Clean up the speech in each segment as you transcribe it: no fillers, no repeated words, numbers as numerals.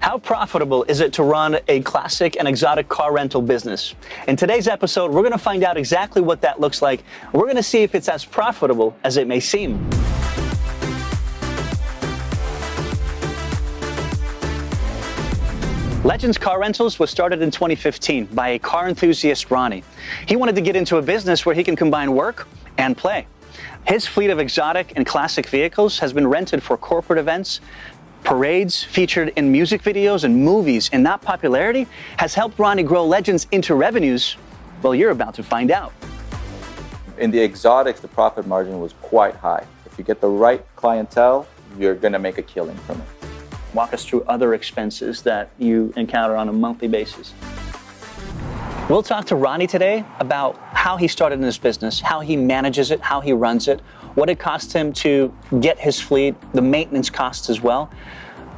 How profitable is it to run a classic and exotic car rental business? In today's episode, we're going to find out exactly what that looks like. We're going to see if it's as profitable as it may seem. Legends Car Rentals was started in 2015 by a car enthusiast, Ronnie. He wanted to get into a business where he can combine work and play. His fleet of exotic and classic vehicles has been rented for corporate events, parades, featured in music videos and movies, and that popularity has helped Ronnie grow Legends into revenues. Well, you're about to find out. In the exotics, the profit margin was quite high. If you get the right clientele, you're going to make a killing from it. Walk us through other expenses that you encounter on a monthly basis. We'll talk to Ronnie today about how he started in this business, how he manages it, how he runs it, what it costs him to get his fleet, the maintenance costs as well.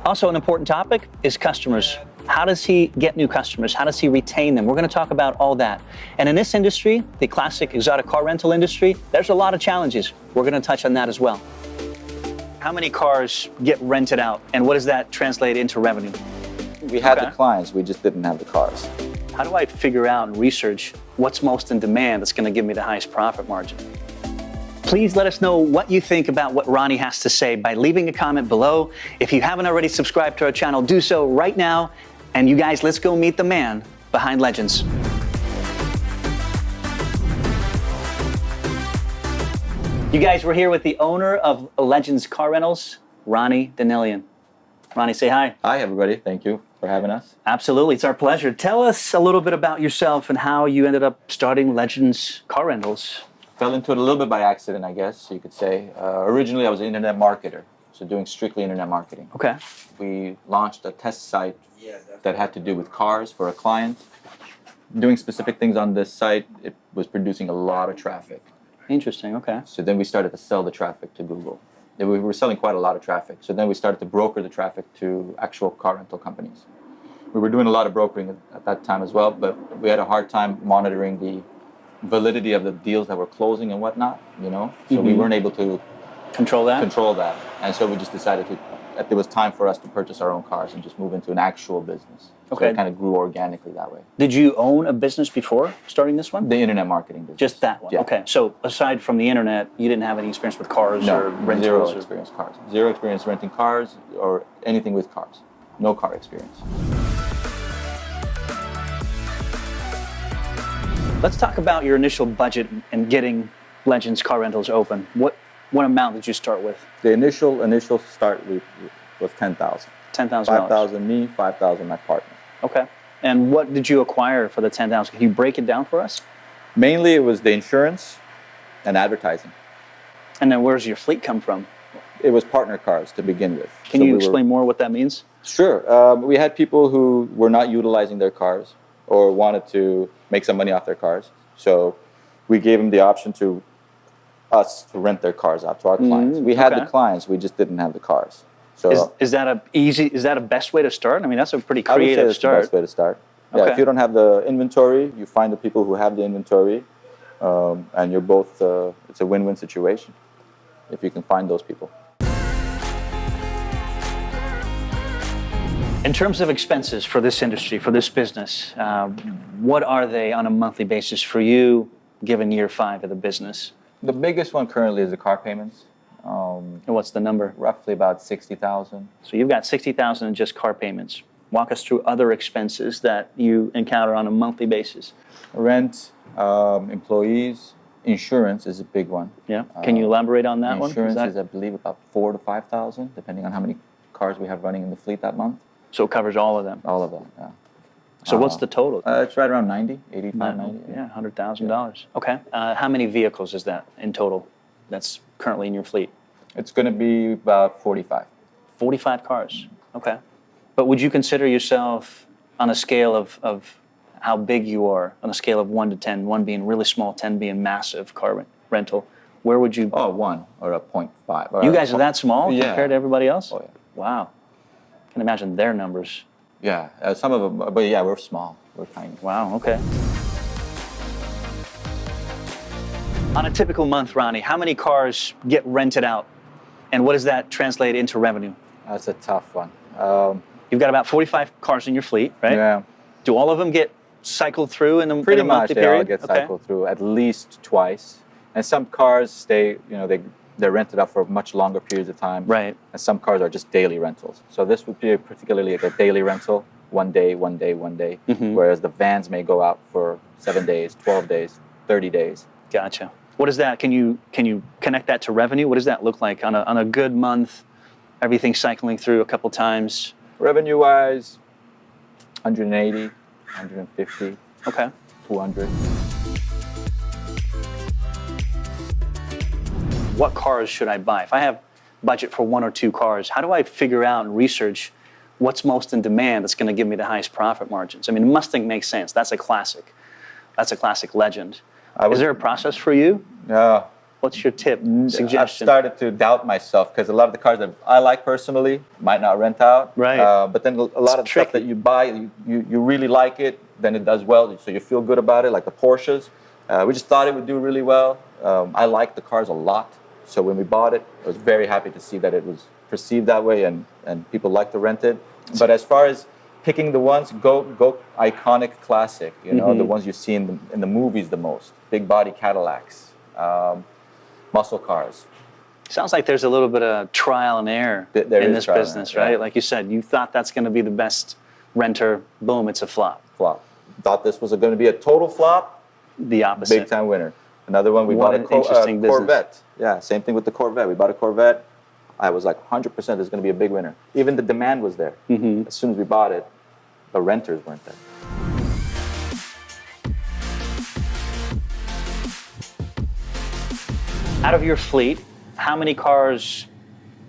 Also, an important topic is customers. How does he get new customers? How does he retain them? We're going to talk about all that. And in this industry, the classic exotic car rental industry, there's a lot of challenges. We're going to touch on that as well. How many cars get rented out, and what does that translate into revenue? We had the clients, we just didn't have the cars. How do I figure out and research what's most in demand that's going to give me the highest profit margin? Please let us know what you think about what Ronnie has to say by leaving a comment below. If you haven't already subscribed to our channel, do so right now. And you guys, let's go meet the man behind Legends. You guys, we're here with the owner of Legends Car Rentals, Ronnie Danelian. Ronnie, say hi. Hi, everybody. Thank you for having us. Absolutely. It's our pleasure. Tell us a little bit about yourself and how you ended up starting Legends Car Rentals. Fell into it a little bit by accident, I guess you could say. Originally, I was an internet marketer, so doing strictly internet marketing. Okay. We launched a test site that had to do with cars for a client. Doing specific things on this site, it was producing a lot of traffic. Interesting, okay. So then we started to sell the traffic to Google. We were selling quite a lot of traffic. So then we started to broker the traffic to actual car rental companies. We were doing a lot of brokering at that time as well, but we had a hard time monitoring the validity of the deals that were closing and whatnot, you know? So we weren't able to control that. And so we just decided that it was time for us to purchase our own cars and just move into an actual business. Okay. So it kind of grew organically that way. Did you own a business before starting this one? The internet marketing business. Just that one? Yeah. Okay. So aside from the internet, you didn't have any experience with cars or rentals? Zero experience cars. Zero experience renting cars or anything with cars. No car experience. Let's talk about your initial budget and getting Legends Car Rentals open. What amount did you start with? The initial start was $10,000. $10,000. $5,000 me, $5,000 my partner. Okay. And what did you acquire for the $10,000? Can you break it down for us? Mainly it was the insurance and advertising. And then where's your fleet come from? It was partner cars to begin with. Can you explain more what that means? Sure. We had people who were not utilizing their cars or wanted to make some money off their cars. So we gave them the option to us to rent their cars out to our clients. We had the clients, we just didn't have the cars. So is that a best way to start? I mean, that's a pretty creative start. The best way to start. Yeah, if you don't have the inventory, you find the people who have the inventory, and you're both. It's a win-win situation if you can find those people. In terms of expenses for this industry, for this business, what are they on a monthly basis for you, given year 5 of the business? The biggest one currently is the car payments. And what's the number? Roughly about $60,000. So you've got $60,000 in just car payments. Walk us through other expenses that you encounter on a monthly basis. Rent, employees, insurance is a big one. Yeah. Can you elaborate on that one? Insurance is, I believe, about $4,000 to $5,000, depending on how many cars we have running in the fleet that month. So it covers all of them? All of them, yeah. So what's the total? It's right around 85, 90. Yeah, $100,000. Okay. How many vehicles is that in total that's currently in your fleet? It's going to be about 45. 45 cars. Okay. But would you consider yourself on a scale of how big you are, on a scale of 1 to 10, 1 being really small, 10 being massive car rental, where would you... Oh, 1 or a 0.5. You guys are that small compared to everybody else? Oh, yeah. Wow. I can imagine their numbers. Yeah, some of them, but yeah, we're small. We're tiny. Wow, okay. On a typical month, Ronnie, how many cars get rented out? And what does that translate into revenue? That's a tough one. You've got about 45 cars in your fleet, right? Yeah. Do all of them get cycled through in a Pretty monthly much, they period? all get cycled through at least twice. And some cars stay, they're rented out for much longer periods of time. Right. And some cars are just daily rentals. So this would be particularly like a daily rental, 1 day, 1 day, 1 day. Mm-hmm. Whereas the vans may go out for 7 days, 12 days, 30 days. Gotcha. What is that? Can you connect that to revenue? What does that look like on a good month? Everything cycling through a couple times. Revenue-wise, 180, 150, Okay. 200. What cars should I buy? If I have budget for 1 or 2 cars, how do I figure out and research what's most in demand that's going to give me the highest profit margins? I mean, Mustang makes sense. That's a classic. That's a classic legend. Is there a process for you? Yeah. What's your tip, suggestion? I've started to doubt myself because a lot of the cars that I like personally might not rent out. Right. But then a lot of the stuff that you buy, you really like it, then it does well, so you feel good about it, like the Porsches. We just thought it would do really well. I like the cars a lot. So when we bought it, I was very happy to see that it was perceived that way and people like to rent it. But as far as picking the ones, go iconic classic, the ones you see in the movies the most. Big body Cadillacs, muscle cars. Sounds like there's a little bit of trial and error in this business, right? Yeah. Like you said, you thought that's going to be the best renter. Boom, it's a flop. Flop. Thought this was going to be a total flop. The opposite. Big time winner. Another one, we bought a Corvette. Yeah, same thing with the Corvette. We bought a Corvette. I was like 100% there's going to be a big winner. Even the demand was there. Mm-hmm. As soon as we bought it, the renters weren't there. Out of your fleet, how many cars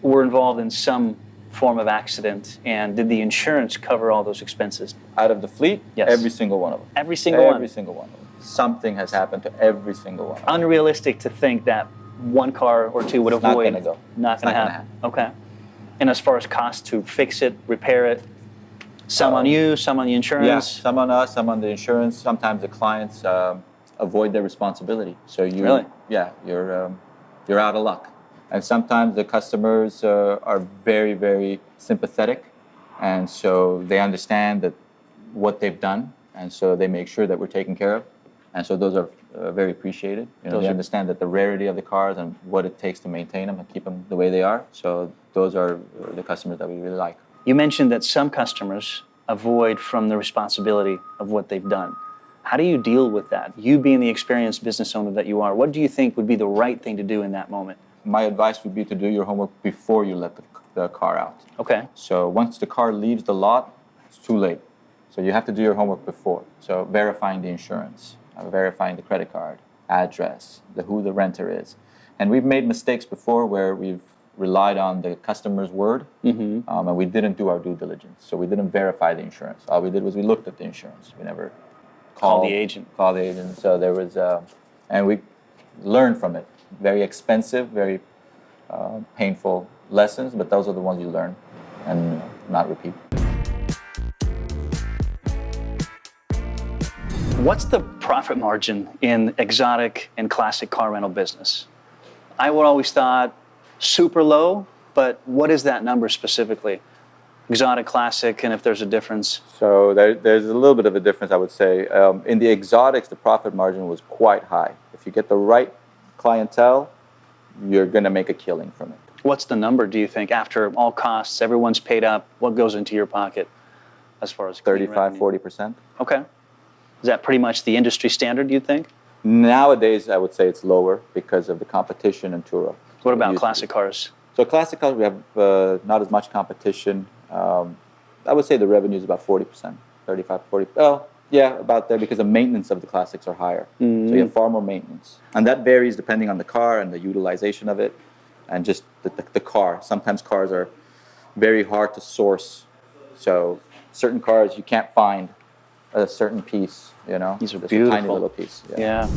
were involved in some form of accident, and did the insurance cover all those expenses? Out of the fleet? Yes. Every single one of them. Every single one? Every single one of them. Something has happened to every single one of them. Unrealistic to think that 1 car or 2 would avoid. Not going to go. Not going to happen. Okay. And as far as cost to fix it, repair it, some on you, some on the insurance? Yeah, some on us, some on the insurance. Sometimes the clients avoid their responsibility. So Really? Yeah, you're out of luck. And sometimes the customers are very, very sympathetic, and so they understand that what they've done, and so they make sure that we're taken care of, and so those are very appreciated. They understand that the rarity of the cars and what it takes to maintain them and keep them the way they are. So those are the customers that we really like. You mentioned that some customers avoid from the responsibility of what they've done. How do you deal with that? You being the experienced business owner that you are, what do you think would be the right thing to do in that moment? My advice would be to do your homework before you let the car out. Okay. So once the car leaves the lot, it's too late. So you have to do your homework before. So verifying the insurance, verifying the credit card, address, who the renter is. And we've made mistakes before where we've relied on the customer's word, and we didn't do our due diligence. So we didn't verify the insurance. All we did was we looked at the insurance. We never called the agent. So there was, and we learned from it. Very expensive, very painful lessons, but those are the ones you learn and not repeat. What's the profit margin in exotic and classic car rental business? I would always thought super low, but what is that number specifically? Exotic, classic, and if there's a difference? So there's a little bit of a difference, I would say. In the exotics, the profit margin was quite high. If you get the right clientele, you're going to make a killing from it. What's the number, do you think, after all costs, everyone's paid up, what goes into your pocket as far as 35, 40%. Okay. Is that pretty much the industry standard, do you think? Nowadays, I would say it's lower because of the competition in Turo. What about classic cars? So classic cars, we have not as much competition. I would say the revenue is about 40%, 35, 40. Well, yeah, about there because the maintenance of the classics are higher. Mm-hmm. So you have far more maintenance. And that varies depending on the car and the utilization of it and just the car. Sometimes cars are very hard to source. So certain cars you can't find a certain piece, These are just beautiful. A tiny little piece. Yeah.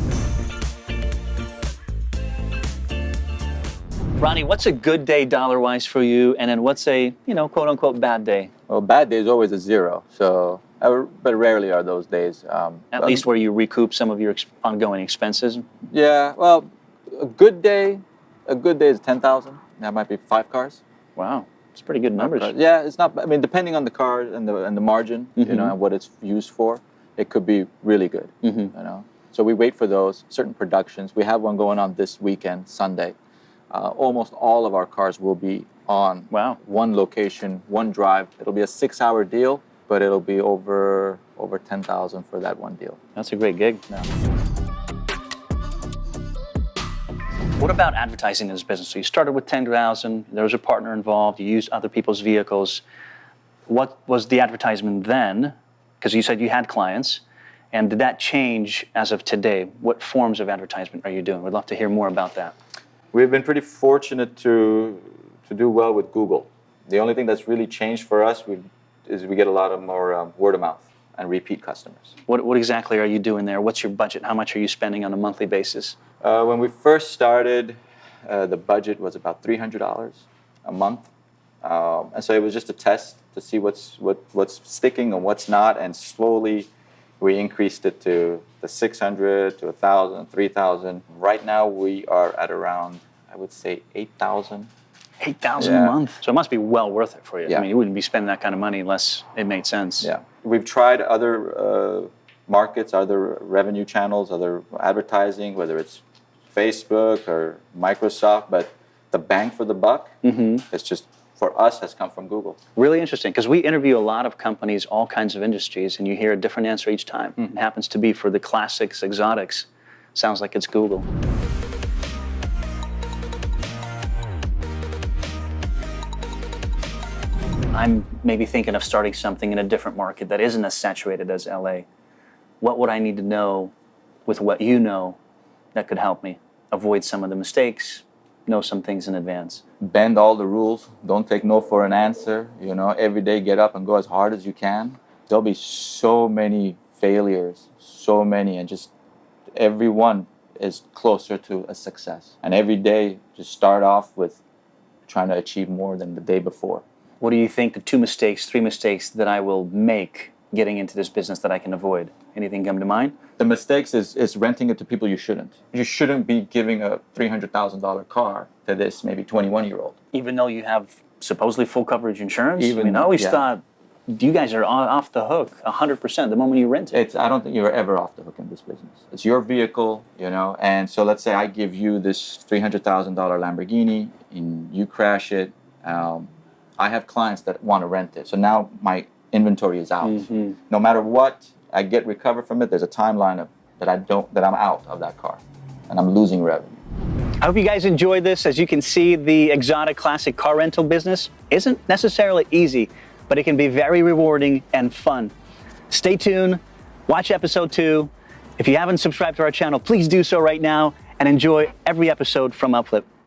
Ronnie, what's a good day dollar-wise for you, and then what's a, quote-unquote bad day? Well, bad day is always a zero, but rarely are those days. At least where you recoup some of your ongoing expenses? Yeah, well, a good day is 10,000. That might be 5 cars. Wow. It's pretty good numbers. Yeah, it's not. I mean, depending on the car and the margin, you know, and what it's used for, it could be really good. You know, so we wait for those certain productions. We have one going on this weekend, Sunday. Almost all of our cars will be on one location, one drive. It'll be a 6-hour deal, but it'll be over 10,000 for that one deal. That's a great gig. Yeah. What about advertising in this business? So you started with 10,000. There was a partner involved. You used other people's vehicles. What was the advertisement then? Because you said you had clients. And did that change as of today? What forms of advertisement are you doing? We'd love to hear more about that. We've been pretty fortunate to do well with Google. The only thing that's really changed for us is we get a lot of more word of mouth and repeat customers. What exactly are you doing there? What's your budget? How much are you spending on a monthly basis? When we first started, the budget was about $300 a month. And so it was just a test to see what's sticking and what's not, and slowly we increased it to the 600, to 1,000, 3,000. Right now we are at around, I would say, 8,000. 8,000 a month? So it must be well worth it for you. Yeah. I mean, you wouldn't be spending that kind of money unless it made sense. Yeah. We've tried other markets, other revenue channels, other advertising, whether it's Facebook or Microsoft, but the bang for the buck is just, for us, has come from Google. Really interesting, because we interview a lot of companies, all kinds of industries, and you hear a different answer each time. It happens to be for the classics, exotics. Sounds like it's Google. I'm maybe thinking of starting something in a different market that isn't as saturated as LA. What would I need to know with what you know that could help me avoid some of the mistakes, know some things in advance? Bend all the rules. Don't take no for an answer. You know, every day get up and go as hard as you can. There'll be so many failures, so many, and just every one is closer to a success. And every day, just start off with trying to achieve more than the day before. What do you think the 2 mistakes, 3 mistakes that I will make getting into this business that I can avoid? Anything come to mind? The mistakes is renting it to people you shouldn't. You shouldn't be giving a $300,000 car to this maybe 21-year-old. Even though you have supposedly full coverage insurance? Even, I always thought you guys are off the hook 100% the moment you rent it. I don't think you're ever off the hook in this business. It's your vehicle, you know, and so let's say I give you this $300,000 Lamborghini and you crash it. I have clients that want to rent it. So now my inventory is out. No matter what I get recovered from it, there's a timeline that I'm out of that car and I'm losing revenue. I hope you guys enjoyed this. As you can see, the exotic classic car rental business isn't necessarily easy, but it can be very rewarding and fun. Stay tuned, watch episode 2. If you haven't subscribed to our channel, please do so right now and enjoy every episode from UpFlip.